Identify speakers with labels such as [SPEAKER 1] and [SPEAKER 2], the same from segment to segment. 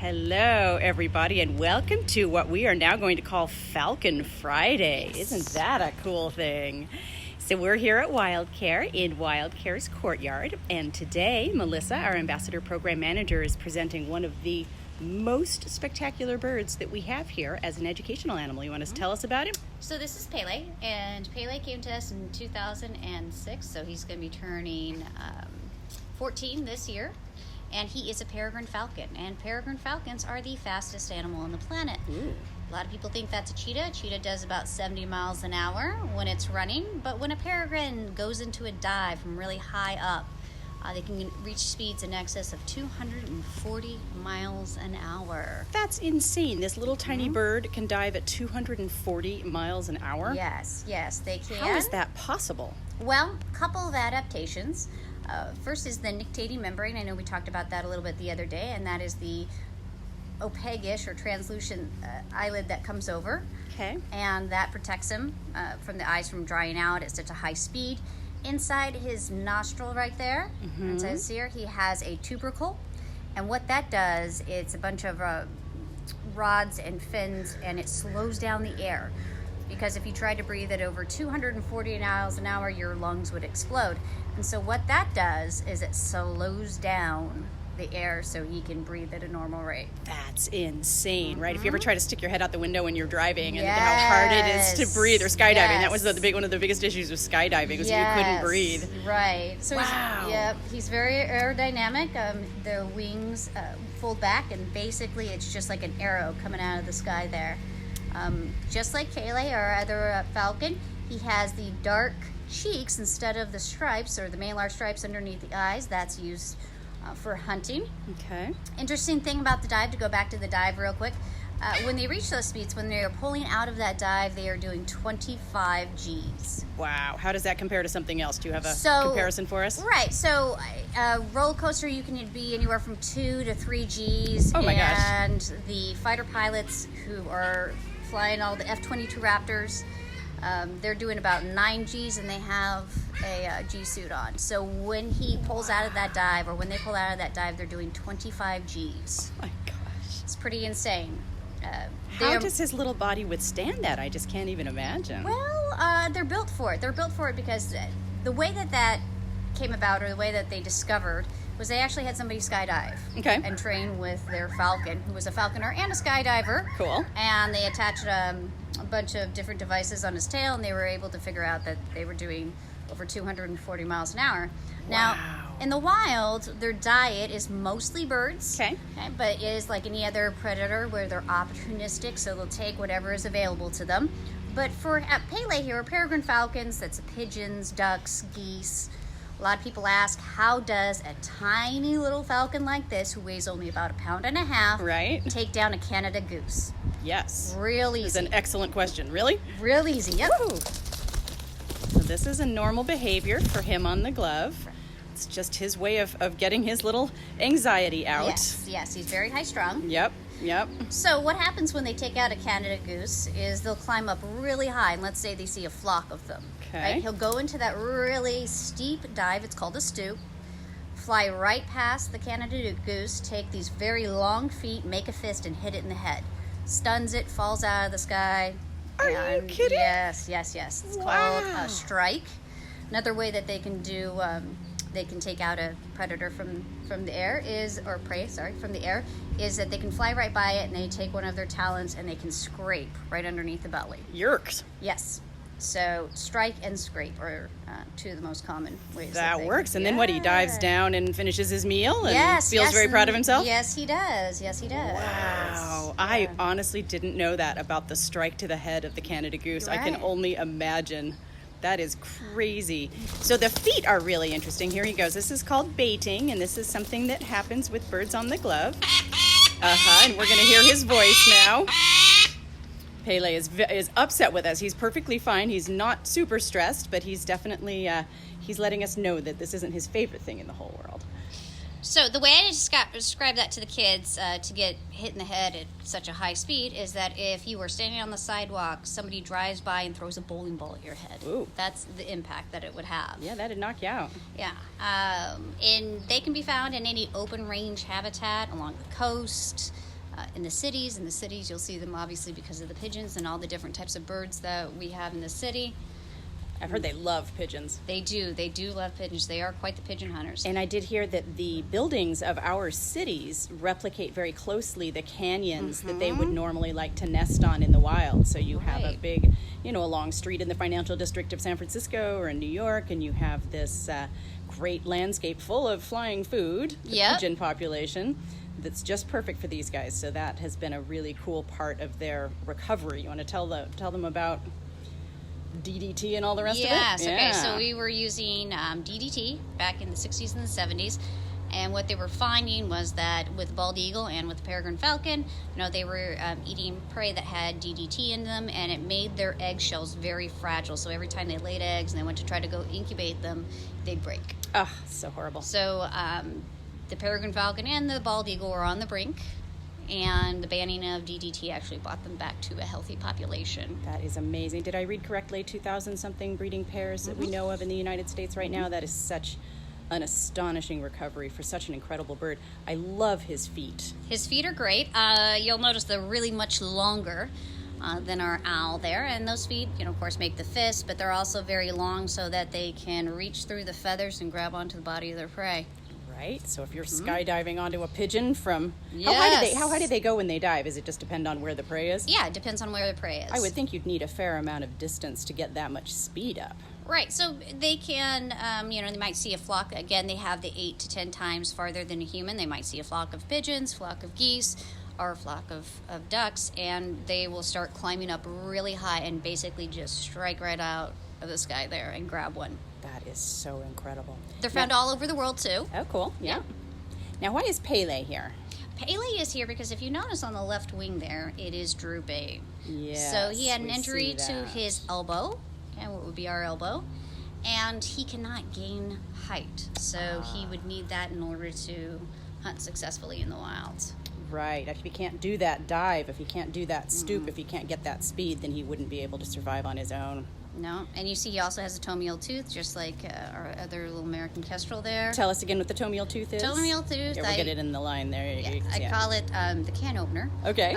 [SPEAKER 1] Hello, everybody, and welcome to what we are now going to call Falcon Friday.
[SPEAKER 2] Yes.
[SPEAKER 1] Isn't that a cool thing? So we're here at WildCare in WildCare's courtyard, and today Melissa, our Ambassador Program Manager, is presenting one of the most spectacular birds that we have here as an educational animal. You want to tell us about him?
[SPEAKER 2] So this is Pele, and Pele came to us in 2006, so he's going to be turning 14 this year. And he is a Peregrine Falcon, and Peregrine Falcons are the fastest animal on the planet.
[SPEAKER 1] Ooh.
[SPEAKER 2] A lot of people think that's a cheetah. A cheetah does about 70 miles an hour when it's running, but when a peregrine goes into a dive from really high up, they can reach speeds in excess of 240 miles an hour.
[SPEAKER 1] That's insane. This little tiny bird can dive at 240 miles an hour?
[SPEAKER 2] Yes, they can.
[SPEAKER 1] How is that possible?
[SPEAKER 2] Well, a couple of adaptations. First is the nictitating membrane. I know we talked about that a little bit the other day, and that is the opaque-ish or translucent eyelid that comes over.
[SPEAKER 1] Okay.
[SPEAKER 2] And that protects him from the eyes from drying out at such a high speed. Inside his nostril right there, it says here, he has a tubercle. And what that does, it's a bunch of rods and fins, and it slows down the air. Because if you tried to breathe at over 240 miles an hour, your lungs would explode. And so what that does is it slows down the air so he can breathe at a normal rate.
[SPEAKER 1] That's insane, right? If you ever try to stick your head out the window when you're driving and how hard it is to breathe, or skydiving, that was one of the biggest issues with skydiving, was you couldn't breathe.
[SPEAKER 2] Right. So
[SPEAKER 1] wow.
[SPEAKER 2] He's very aerodynamic. The wings fold back, and basically it's just like an arrow coming out of the sky there. Just like Pele, our other falcon, he has the dark cheeks instead of the stripes, or the malar stripes underneath the eyes. That's used for hunting.
[SPEAKER 1] Okay.
[SPEAKER 2] Interesting thing about the dive, to go back to the dive real quick, when they reach those speeds, when they are pulling out of that dive, they are doing 25 Gs.
[SPEAKER 1] Wow. How does that compare to something else? Do you have a comparison for us?
[SPEAKER 2] Right. So roller coaster, you can be anywhere from 2 to 3 Gs.
[SPEAKER 1] Oh my gosh.
[SPEAKER 2] And the fighter pilots who are flying all the F-22 Raptors, they're doing about 9 Gs, and they have a G suit on. So when he pulls out of that dive, or when they pull out of that dive, they're doing 25 Gs.
[SPEAKER 1] Oh my gosh.
[SPEAKER 2] It's pretty insane.
[SPEAKER 1] How does his little body withstand that? I just can't even imagine.
[SPEAKER 2] Well, they're built for it. They're built for it because the way that came about, or the way that they discovered, was they actually had somebody skydive and train with their falcon, who was a falconer and a skydiver.
[SPEAKER 1] Cool.
[SPEAKER 2] And they attached a bunch of different devices on his tail, and they were able to figure out that they were doing over 240 miles an hour.
[SPEAKER 1] Wow.
[SPEAKER 2] Now, in the wild, their diet is mostly birds. Okay, but it is like any other predator, where they're opportunistic, so they'll take whatever is available to them. But for Pele here, Peregrine Falcons, that's pigeons, ducks, geese. A lot of people ask, how does a tiny little falcon like this, who weighs only about 1.5 pounds, take down a Canada goose?
[SPEAKER 1] Yes.
[SPEAKER 2] Real easy.
[SPEAKER 1] This is an excellent question. Really?
[SPEAKER 2] Real easy, yep.
[SPEAKER 1] Woo. So this is a normal behavior for him on the glove. It's just his way of getting his little anxiety out.
[SPEAKER 2] Yes, he's very high strung.
[SPEAKER 1] Yep.
[SPEAKER 2] So what happens when they take out a Canada goose is they'll climb up really high, and let's say they see a flock of them.
[SPEAKER 1] Okay.
[SPEAKER 2] Right? He'll go into that really steep dive, it's called a stoop, fly right past the Canada goose, take these very long feet, make a fist, and hit it in the head. Stuns it, falls out of the sky.
[SPEAKER 1] Are you kidding?
[SPEAKER 2] Yes. It's called a strike. Another way that they can do, they can take out a predator from the air from the air, is that they can fly right by it, and they take one of their talons and they can scrape right underneath the belly.
[SPEAKER 1] Yerks.
[SPEAKER 2] Yes. So strike and scrape are two of the most common ways.
[SPEAKER 1] That works. And then what? He dives down and finishes his meal and feels very proud of himself?
[SPEAKER 2] Yes, he does.
[SPEAKER 1] Wow. I honestly didn't know that about the strike to the head of the Canada goose. I can only imagine. That is crazy. So the feet are really interesting. Here he goes. This is called baiting, and this is something that happens with birds on the glove. And we're going to hear his voice now. Pele is upset with us. He's perfectly fine. He's not super stressed, but he's definitely he's letting us know that this isn't his favorite thing in the whole world.
[SPEAKER 2] So the way I describe that to the kids, to get hit in the head at such a high speed, is that if you were standing on the sidewalk, somebody drives by and throws a bowling ball at your head.
[SPEAKER 1] Ooh.
[SPEAKER 2] That's the impact that it would have.
[SPEAKER 1] Yeah, that'd knock you out.
[SPEAKER 2] Yeah. And they can be found in any open range habitat along the coast, in the cities. In the cities, you'll see them obviously because of the pigeons and all the different types of birds that we have in the city.
[SPEAKER 1] I've heard they love pigeons.
[SPEAKER 2] They do love pigeons. They are quite the pigeon hunters.
[SPEAKER 1] And I did hear that the buildings of our cities replicate very closely the canyons that they would normally like to nest on in the wild. So you have a big, a long street in the financial district of San Francisco or in New York, and you have this great landscape full of flying food, the pigeon population, that's just perfect for these guys. So that has been a really cool part of their recovery. You want to tell them about DDT and all the rest of it?
[SPEAKER 2] Yes, okay. So we were using DDT back in the 60s and the 70s. And what they were finding was that with bald eagle and with the Peregrine Falcon, they were eating prey that had DDT in them, and it made their eggshells very fragile. So every time they laid eggs and they went to try to go incubate them, they'd break.
[SPEAKER 1] Oh, so horrible.
[SPEAKER 2] So the Peregrine Falcon and the bald eagle were on the brink, and the banning of DDT actually brought them back to a healthy population.
[SPEAKER 1] That is amazing. Did I read correctly? 2,000-something breeding pairs that we know of in the United States right now? That is such an astonishing recovery for such an incredible bird. I love his feet.
[SPEAKER 2] His feet are great. You'll notice they're really much longer than our owl there, and those feet, of course, make the fist, but they're also very long so that they can reach through the feathers and grab onto the body of their prey.
[SPEAKER 1] Right. So if you're skydiving onto a pigeon from...
[SPEAKER 2] Yes.
[SPEAKER 1] How high do they go when they dive? Does it just depend on where the prey is?
[SPEAKER 2] Yeah, it depends on where the prey is.
[SPEAKER 1] I would think you'd need a fair amount of distance to get that much speed up.
[SPEAKER 2] Right. So they can, they might see a flock. Again, they have the 8 to 10 times farther than a human. They might see a flock of pigeons, flock of geese, or a flock of ducks, and they will start climbing up really high and basically just strike right out of the sky there and grab one.
[SPEAKER 1] That is so incredible.
[SPEAKER 2] They're found all over the world, too.
[SPEAKER 1] Oh, cool. Yeah. Now, why is Pele here?
[SPEAKER 2] Pele is here because if you notice on the left wing there, it is drooping.
[SPEAKER 1] Yes,
[SPEAKER 2] so he had an injury to his elbow, what would be our elbow, and he cannot gain height. So he would need that in order to hunt successfully in the wilds.
[SPEAKER 1] Right. If he can't do that dive, if he can't do that stoop, if he can't get that speed, then he wouldn't be able to survive on his own.
[SPEAKER 2] No, and you see he also has a toenail tooth, just like our other little American kestrel there.
[SPEAKER 1] Tell us again what the toenail tooth is.
[SPEAKER 2] Toenail tooth.
[SPEAKER 1] Yeah, we'll get it in the line there.
[SPEAKER 2] I call it the can opener.
[SPEAKER 1] Okay.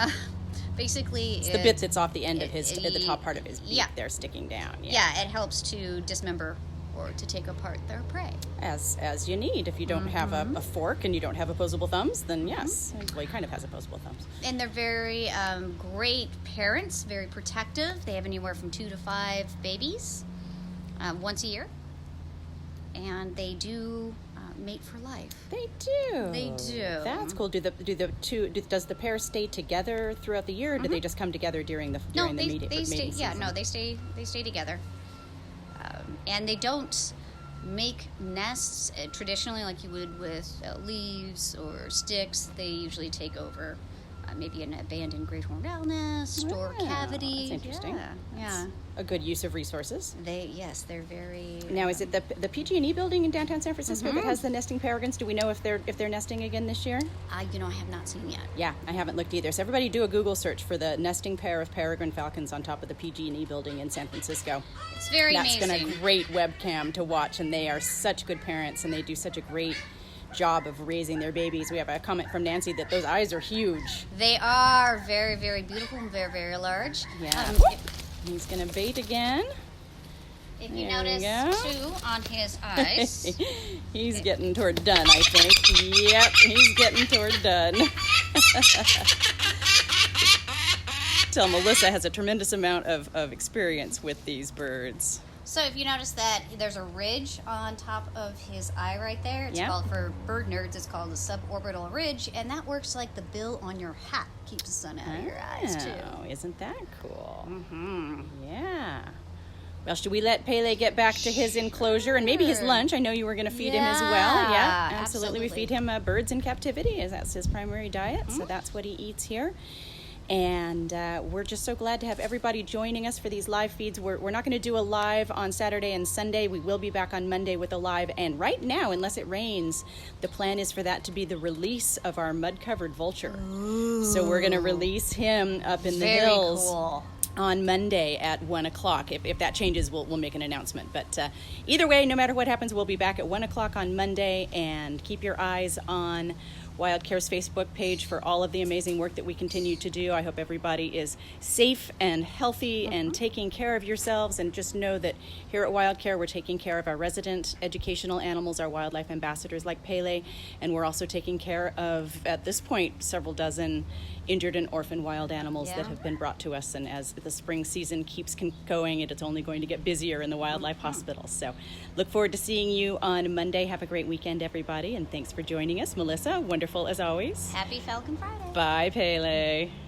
[SPEAKER 2] Basically,
[SPEAKER 1] it's the bit that's off the end of the top part of his beak.
[SPEAKER 2] Yeah.
[SPEAKER 1] They're sticking down.
[SPEAKER 2] Yeah, it helps to dismember or to take apart their prey.
[SPEAKER 1] As you need. If you don't have a fork and you don't have opposable thumbs, then yes. Well, he kind of has opposable thumbs.
[SPEAKER 2] And they're very great parents, very protective. They have anywhere from 2 to 5 babies once a year. And they do mate for life.
[SPEAKER 1] They do.
[SPEAKER 2] They do.
[SPEAKER 1] That's cool. Does the pair stay together throughout the year, or do they just come together during the mating season?
[SPEAKER 2] Yeah, no, they stay together. And they don't make nests traditionally like you would with leaves or sticks. They usually take over maybe an abandoned great horned owl nest or cavity.
[SPEAKER 1] That's interesting.
[SPEAKER 2] Yeah.
[SPEAKER 1] A good use of resources.
[SPEAKER 2] They're very.
[SPEAKER 1] Now, is it the PG&E building in downtown San Francisco that has the nesting peregrines? Do we know if they're nesting again this year?
[SPEAKER 2] I have not seen yet.
[SPEAKER 1] Yeah, I haven't looked either. So everybody do a Google search for the nesting pair of peregrine falcons on top of the PG&E building in San Francisco.
[SPEAKER 2] It's very amazing.
[SPEAKER 1] That's been a great webcam to watch, and they are such good parents, and they do such a great job of raising their babies. We have a comment from Nancy that those eyes are huge.
[SPEAKER 2] They are very, very beautiful and very, very large.
[SPEAKER 1] Yeah. He's going to bait again.
[SPEAKER 2] If you notice, too, on his eyes.
[SPEAKER 1] He's getting toward done, I think. Yep, he's getting toward done. Tell Melissa has a tremendous amount of experience with these birds.
[SPEAKER 2] So if you notice that there's a ridge on top of his eye right there, it's called, for bird nerds, it's called a suborbital ridge, and that works like the bill on your hat. Keeps the sun out of your eyes, too.
[SPEAKER 1] Oh, isn't that cool? Mm-hmm. Yeah. Well, should we let Pele get back to his enclosure and maybe his lunch? I know you were going to feed him as well. Yeah, absolutely. We feed him birds in captivity, as that's his primary diet, so that's what he eats here. And we're just so glad to have everybody joining us for these live feeds. We're not going to do a live on Saturday and Sunday. We will be back on Monday with a live. And right now, unless it rains, the plan is for that to be the release of our mud-covered vulture. Ooh. So we're going to release him up in the hills. Cool. On Monday at 1 o'clock. If that changes, we'll make an announcement. But either way, no matter what happens, we'll be back at 1 o'clock on Monday. And keep your eyes on WildCare's Facebook page for all of the amazing work that we continue to do. I hope everybody is safe and healthy and taking care of yourselves, and just know that here at WildCare we're taking care of our resident educational animals, our wildlife ambassadors like Pele, and we're also taking care of, at this point, several dozen injured and orphaned wild animals that have been brought to us. And as the spring season keeps going, it's only going to get busier in the wildlife hospitals. So look forward to seeing you on Monday. Have a great weekend, everybody, and thanks for joining us. Melissa, wonderful as always.
[SPEAKER 2] Happy Falcon Friday.
[SPEAKER 1] Bye, Pele.